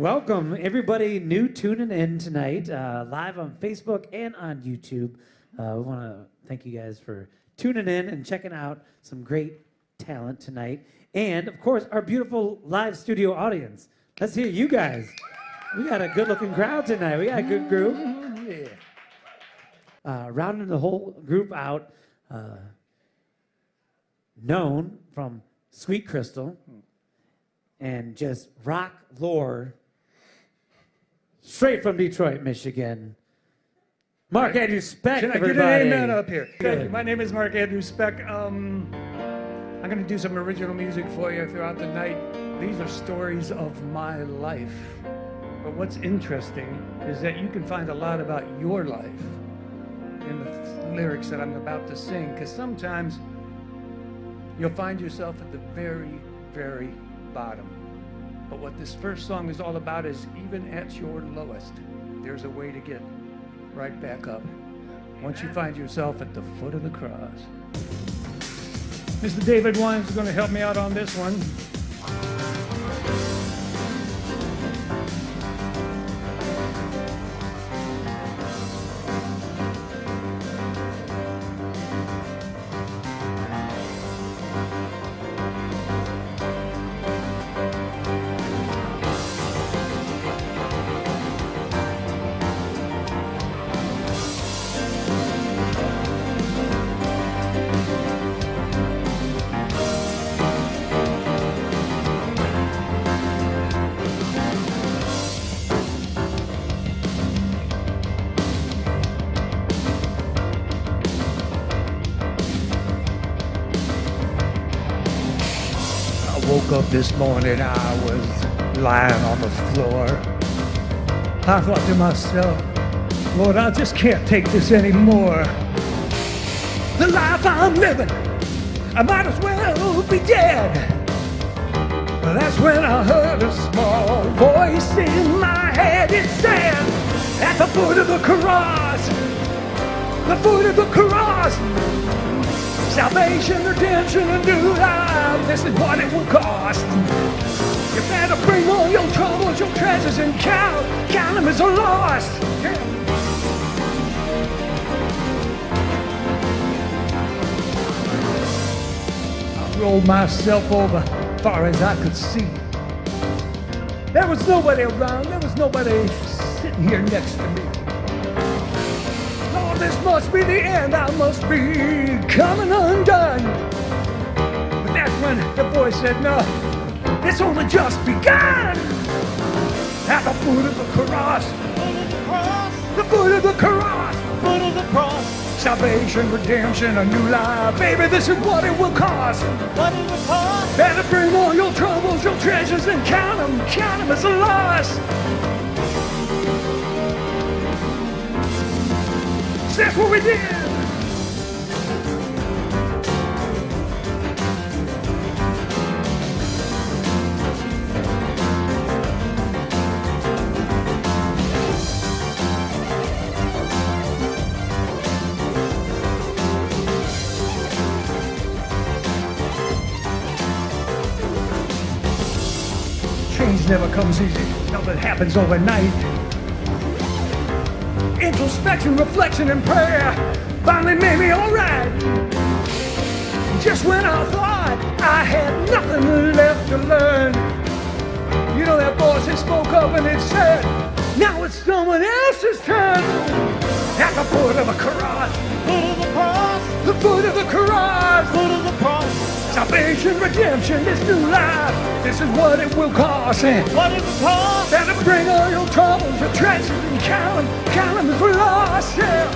welcome everybody new tuning in tonight, live on Facebook and on YouTube. We want to thank you guys for tuning in and checking out some great talent tonight. And, of course, our beautiful live studio audience. Let's hear you guys. We got a good-looking crowd tonight. We got a good group. Rounding the whole group out, known from Sweet Crystal and just rock lore straight from Detroit, Michigan. Marq Andrew Speck, Can I everybody. get an amen up here? Good. Thank you. My name is Marq Andrew Speck. I'm going to do some original music for you throughout the night. These are stories of my life. But what's interesting is that you can find a lot about your life in the lyrics that I'm about to sing, because sometimes you'll find yourself at the very, very bottom. But what this first song is all about is even at your lowest, there's a way to get right back up once you find yourself at the foot of the cross. Mr. David Wines is going to help me out on this one. Woke up this morning, I was lying on the floor. I thought to myself, Lord, I just can't take this anymore. The life I'm living, I might as well be dead. But that's when I heard a small voice in my head. It said, at the foot of the cross, the foot of the cross, salvation, redemption, a new life, this is what it will cost. You better bring all your troubles, your treasures, and count them as a loss. Yeah. I rolled myself over far as I could see. There was nobody around, there was nobody sitting here next to me. Lord, this must be the end, I must be coming undone. But that's when the voice said, no, it's only just begun. At the foot of the cross, the foot of the cross, Foot of the cross, salvation, redemption, a new life. Baby, this is what it will cost. what it would cost. Better bring all your troubles, your treasures, and count them as a loss. That's what we did. Change never comes easy. Nothing happens overnight. Introspection, reflection, and prayer finally made me alright. Just when I thought I had nothing left to learn, you know that voice that spoke up and it said, now it's someone else's turn. At the foot of the cross, Foot of the cross, the foot of the cross, foot of the cross, salvation, redemption, this new life, this is what it will cost. And what it would cost. better bring all your troubles, your treasures, and count them as lost. Yeah.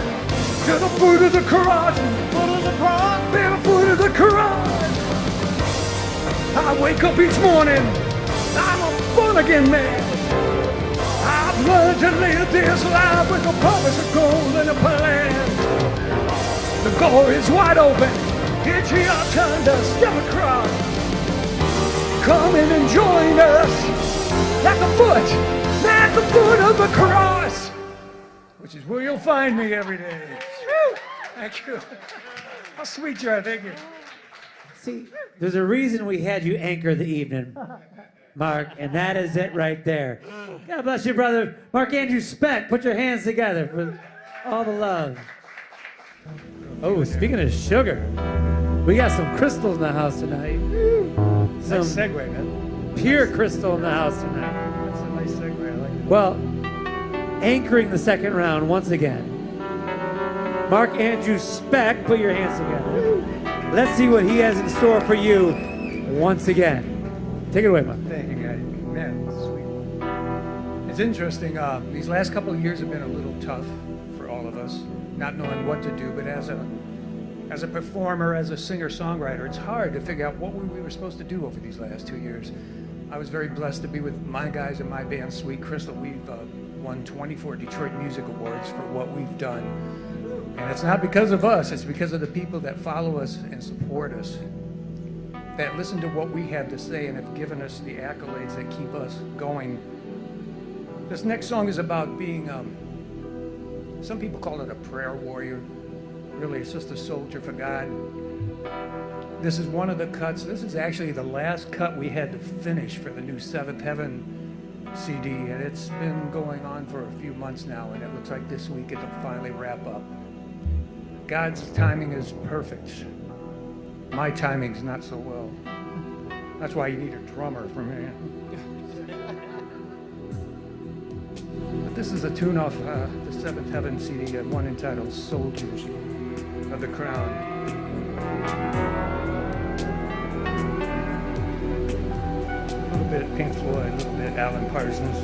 To the foot of the cross, Foot of the cross, to the foot of the cross. I wake up each morning, I'm a born-again man. I've learned to live this life with a purpose, a goal, and a plan. The door is wide open, it's your turn to step across. Come in and join us at the foot of the cross, which is where you'll find me every day. Woo! Thank you. How sweet you are, thank you. See, there's a reason we had you anchor the evening. Marq, and that is it right there. God bless you, brother. Mark Andrew Speck, put your hands together for all the love. Oh, speaking of sugar, we got some crystals in the house tonight. Some Nice segue, man. pure crystal in the house tonight. That's a nice segue. I like it. Well, anchoring the second round once again, Mark Andrew Speck, put your hands together. Let's see what he has in store for you once again. Take it away, Mark. Thank you, guys. Man, sweet. It's interesting. These last couple of years have been a little tough for all of us, not knowing what to do. But as a performer, as a singer-songwriter, it's hard to figure out what we were supposed to do over these last 2 years. I was very blessed to be with my guys in my band, Sweet Crystal. We've won 24 Detroit Music Awards for what we've done. And it's not because of us, it's because of the people that follow us and support us, that listen to what we have to say and have given us the accolades that keep us going. This next song is about being, some people call it a prayer warrior. Really, it's just a soldier for God. This is one of the cuts. This is actually the last cut we had to finish for the new Seventh Heaven CD, and it's been going on for a few months now, and it looks like this week it'll finally wrap up. God's timing is perfect. My timing's not so well. That's why you need a drummer for me. But this is a tune off the Seventh Heaven CD, and one entitled Soldiers of the Crown. A little bit Pink Floyd, a little bit Alan Parsons.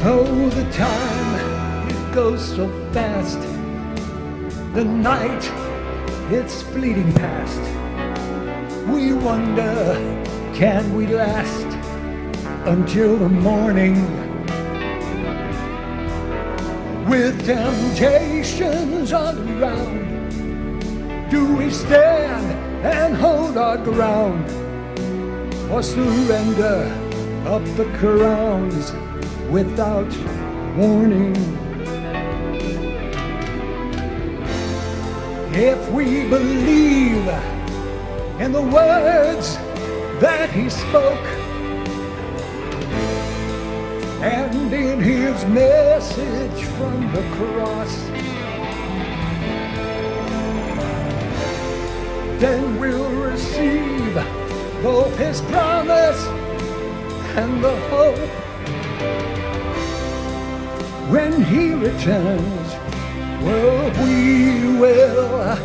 Oh, the time, it goes so fast. The night, it's fleeting past. We wonder, can we last until the morning? With temptations all around, do we stand and hold our ground, or surrender up the crowns without warning? If we believe in the words that he spoke, and in his message from the cross, then we'll receive both his promise and the hope. When he returns, well, we will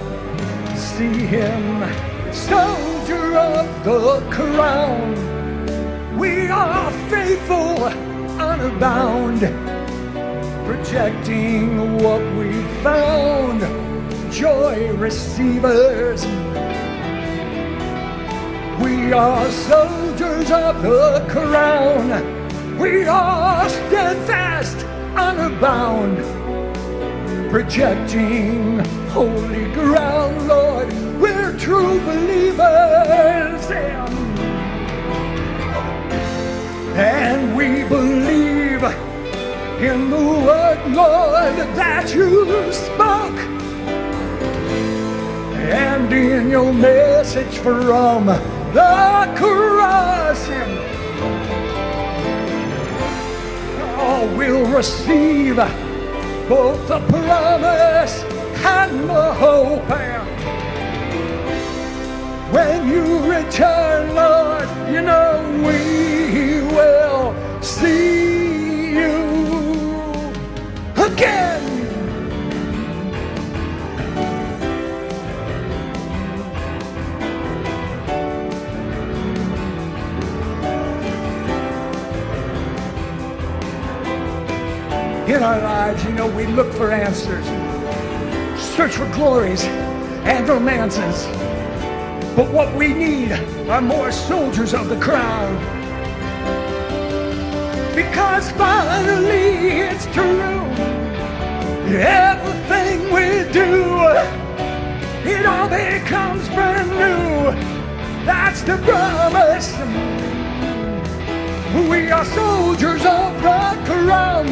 see him, soldier of the crown. We are faithful, honor-bound, projecting what we found, joy receivers. We are soldiers of the crown. We are steadfast, honor-bound, projecting holy ground, Lord. We're true believers, and we believe in the word, Lord, that you spoke, and in your message from the cross. Oh, we'll receive both the promise and the hope. When you return, Lord, you know we will see you again. In our lives, you know, we look for answers, search for glories and romances. But what we need are more soldiers of the crown. Because finally it's true. Everything we do, it all becomes brand new. That's the promise. We are soldiers of the crown.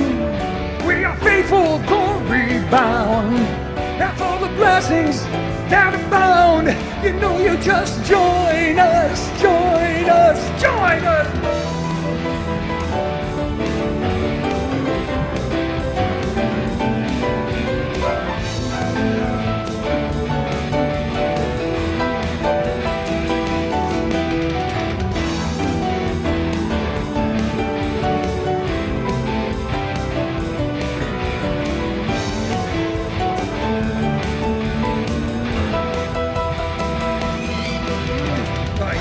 We are faithful, glory bound. And for the blessings that abound, you know you just join us, join us, join us.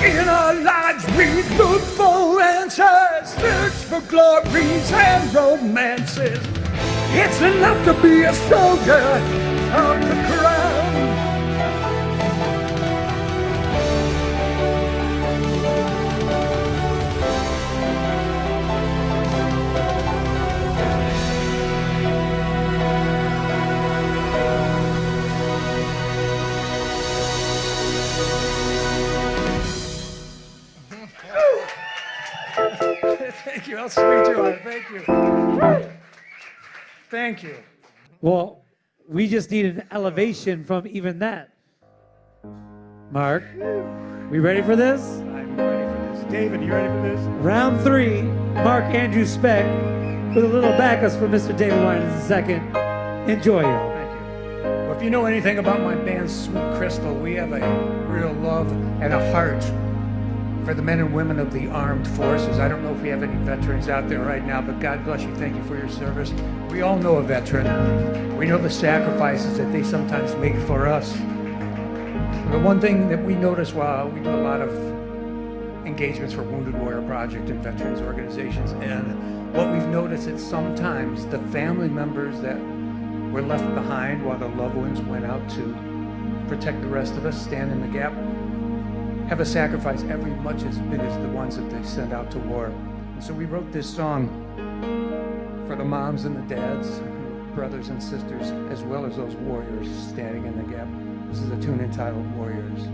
In our lives we look for answers, search for glories and romances. It's enough to be a soldier of the crown. Thank you. How sweet you are. Thank you. Thank you. Well, we just need an elevation from even that. Mark, we ready for this? I'm ready for this. David, you ready for this? Round 3, Mark Andrew Speck with a little backups from Mr. David Winans II. Enjoy, y'all. Thank you. Well, if you know anything about my band, Sweet Crystal, we have a real love and a heart for the men and women of the armed forces. I don't know if we have any veterans out there right now, but God bless you. Thank you for your service. We all know a veteran. We know the sacrifices that they sometimes make for us. The one thing that we notice while we do a lot of engagements for Wounded Warrior Project and veterans organizations, and what we've noticed is sometimes the family members that were left behind while the loved ones went out to protect the rest of us, stand in the gap, have a sacrifice every much as big as the ones that they sent out to war. And so we wrote this song for the moms and the dads, brothers and sisters, as well as those warriors standing in the gap. This is a tune entitled Warriors.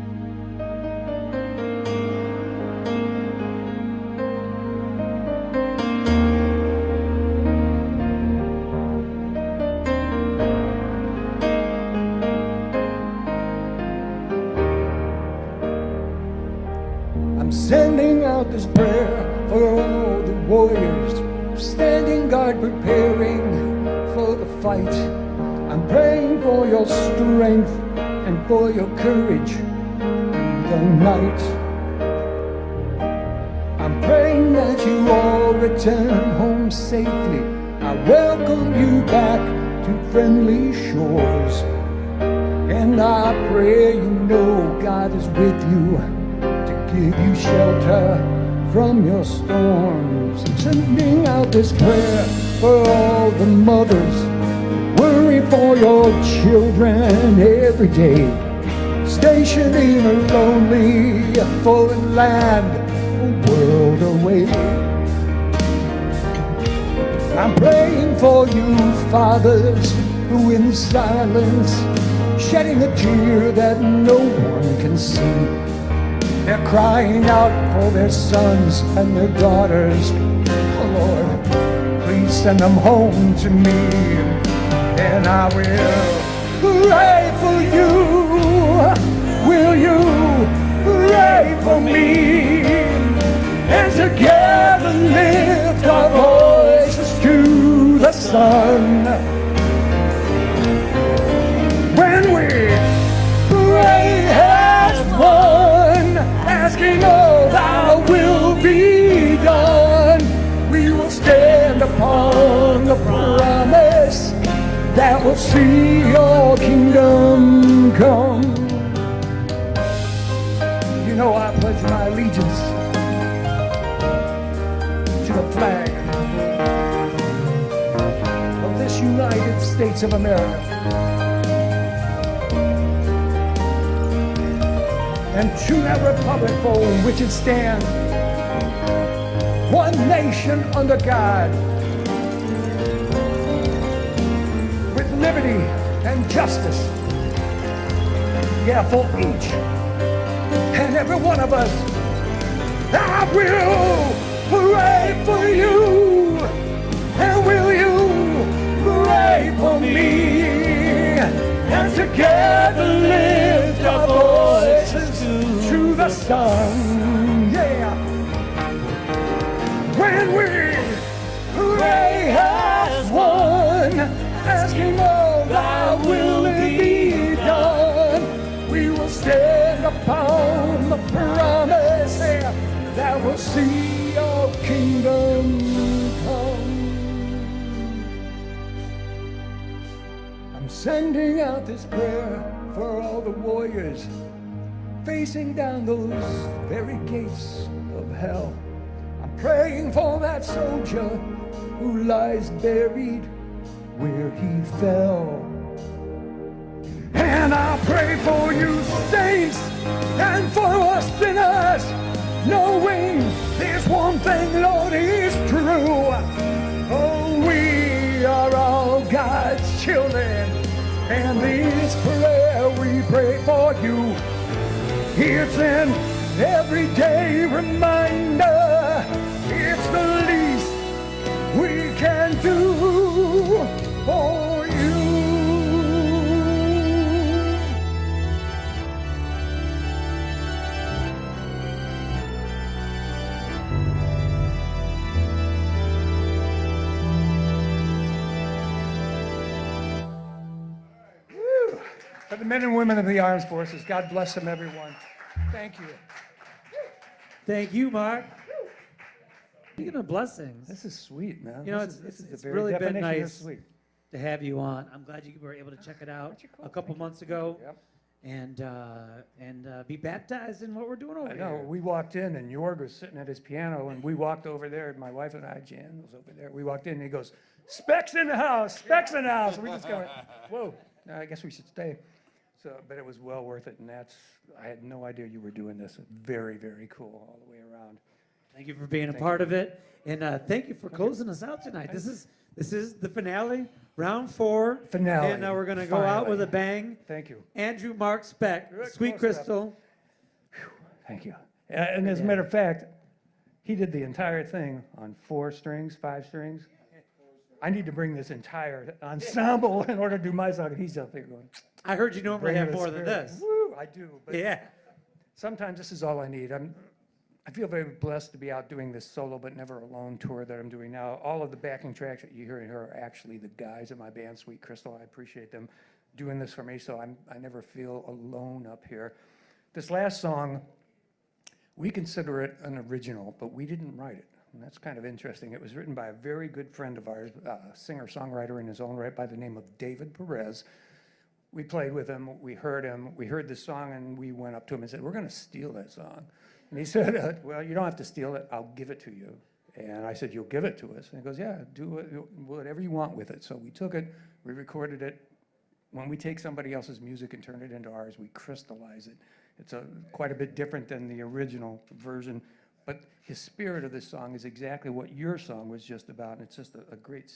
Sending out this prayer for all the warriors standing guard, preparing for the fight. I'm praying for your strength and for your courage in the night. I'm praying that you all return home safely. I welcome you back to friendly shores. And I pray you know God is with you, give you shelter from your storms. I'm sending out this prayer for all the mothers worry for your children every day, stationed in a lonely foreign land, a world away. I'm praying for you fathers who in silence shedding a tear that no one can see. They're crying out for their sons and their daughters. Oh Lord, please send them home to me, and I will pray for you. Will you pray for me? And together lift our voices to the sun. When we pray as one, asking all thy will be done, we will stand upon the promise that will see your kingdom come. You know I pledge my allegiance to the flag of this United States of America, and to that republic for which it stands, one nation under God, with liberty and justice, yeah, for each and every one of us. I will pray for you, and will you pray for me? And together lift our voices to the sun, yeah. When we pray as one, asking all thy will be done, we will stand upon the promise that will see your kingdom come. I'm sending out this prayer for all the warriors facing down those very gates of hell. I'm praying for that soldier who lies buried where he fell. And I pray for you saints and for us sinners, knowing this one thing, Lord, is true. Oh, we are all God's children, and this prayer we pray for you. It's an everyday reminder. It's the least we can do for you. Woo. For the men and women of the armed forces, God bless them, everyone. Thank you. Thank you, Mark. Speaking of blessings, This is sweet, man. You know, This is the it's very really been definition of nice sweet. to have you on. I'm glad you were able to check it out Cool. a couple months ago Yep. and be baptized in what we're doing over I know. here. We walked in, and Jorg was sitting at his piano, and we walked over there. My wife and I, Jan, was over there. We walked in, and he goes, "Speck's in the house! Speck's in the house!" And we just go, "Whoa! I guess we should stay." So, but it was well worth it, and I had no idea you were doing this. Very, very cool all the way around. Thank you for being a part of it, and thank you for closing us out tonight. This is the finale, round 4. Finale, And we're going to go out finally. with a bang. Thank you. Andrew, Mark, Speck, Good, Sweet close enough. Crystal. Thank you. And as a matter of fact, he did the entire thing on 4 strings, 5 strings. I need to bring this entire ensemble in order to do my song, and he's up there going, I heard you normally "Bring have the more than spirit." this. Woo, I do. But Yeah. sometimes this is all I need. I feel very blessed to be out doing this solo but never alone tour that I'm doing now. All of the backing tracks that you hear in here are actually the guys in my band, Sweet Crystal. I appreciate them doing this for me, so I never feel alone up here. This last song, we consider it an original, but we didn't write it. And that's kind of interesting. It was written by a very good friend of ours, a singer-songwriter in his own right by the name of David Perez. We played with him, we heard this song, and we went up to him and said, "We're going to steal that song." And he said, "Well, you don't have to steal it, I'll give it to you." And I said, "You'll give it to us?" And he goes, "Yeah, do whatever you want with it." So we took it, we recorded it. When we take somebody else's music and turn it into ours, we crystallize it. It's quite a bit different than the original version, but his spirit of this song is exactly what your song was just about, and it's just a great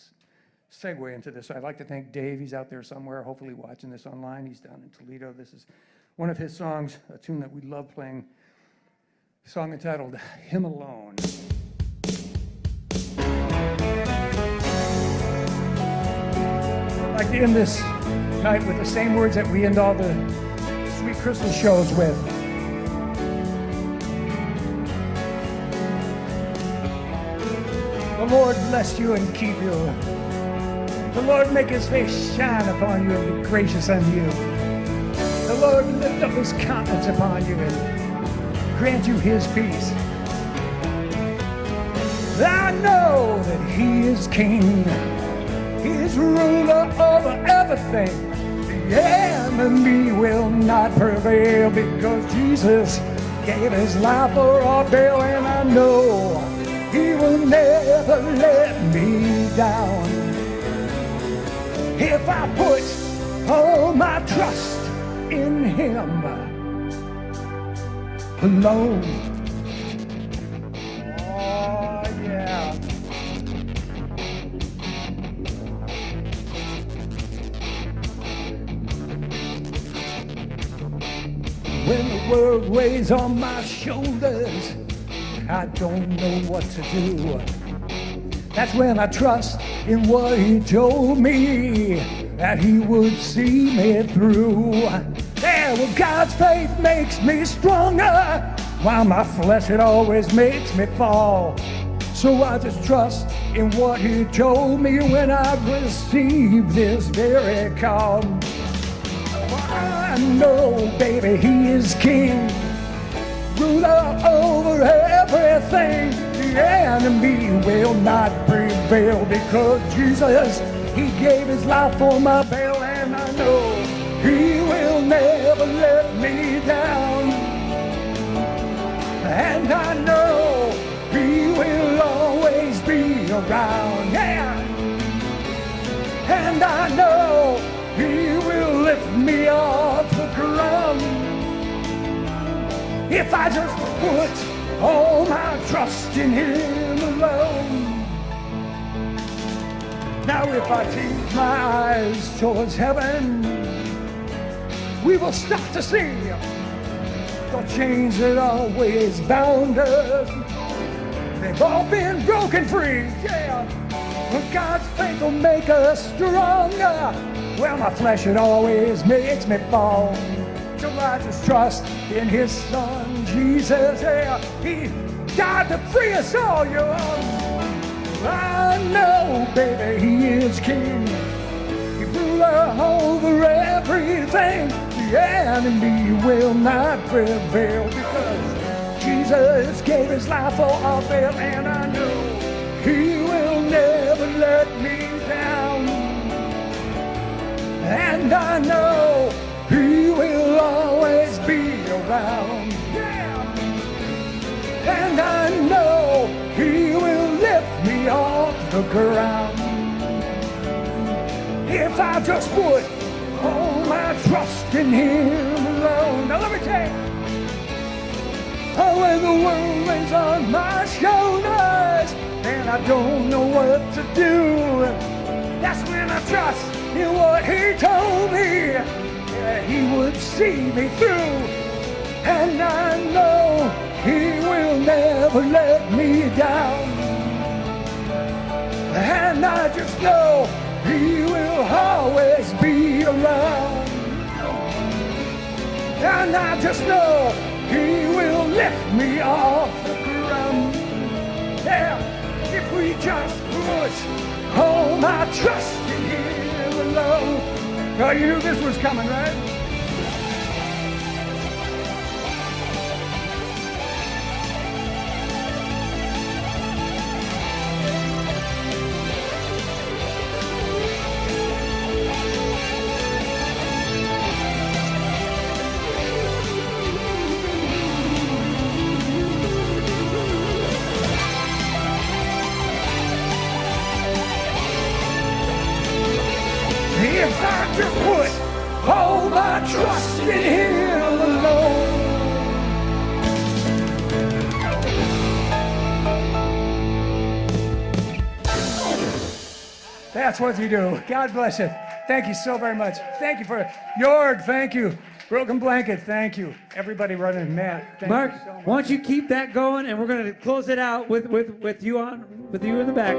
segue into this. So I'd like to thank Dave. He's out there somewhere, hopefully watching this online. He's down in Toledo. This is one of his songs, a tune that we love playing, a song entitled "Him Alone." I'd like to end this night with the same words that we end all the Sweet Crystal shows with. The Lord bless you and keep you. The Lord make his face shine upon you and be gracious unto you. The Lord lift up his countenance upon you and grant you his peace. I know that he is king. He is ruler over everything. The enemy will not prevail because Jesus gave his life for our bail, and I know he will never let me down. If I put all my trust in him, alone. Oh, yeah. When the world weighs on my shoulders, I don't know what to do. That's when I trust in what he told me, that he would see me through. Yeah, well, God's faith makes me stronger, while my flesh, it always makes me fall. So I just trust in what he told me when I received this very call. I know, baby, he is king, ruler over everything. The enemy will not prevail, because Jesus, he gave his life for my bail, and I know he will never let me down. And I know he will always be around, yeah. And I know he will lift me off the ground if I just put all my trust in him alone. Now if I take my eyes towards heaven, we will stop to see the chains that always bound us. They've all been broken free, yeah. But God's faith will make us stronger. Well, my flesh, it always makes me fall. So I just trust in his son, Jesus, yeah. He died to free us all, you know. I know, baby, he is king. He ruler over everything. The enemy will not prevail, because Jesus gave his life for our bail, and I know he will never let me down. And I know he will always be around, yeah. And I know he will lift me off the ground if I just put all my trust in him alone. Now let me tell you, oh, when the world weighs on my shoulders and I don't know what to do, that's when I trust in what he told me, that he would see me through. And I know he will never let me down. And I just know he will always be around. And I just know he will lift me off the ground. Yeah, if we just put all my trust in him alone. Now you knew this was coming, right? If I just put all my trust in him alone. That's what you do. God bless you. Thank you so very much. Thank you for Jorg. Thank you. Broken Blanket. Thank you. Everybody running. Matt. Thank Mark, you so much. why don't you keep that going, and we're going to close it out with you in the back.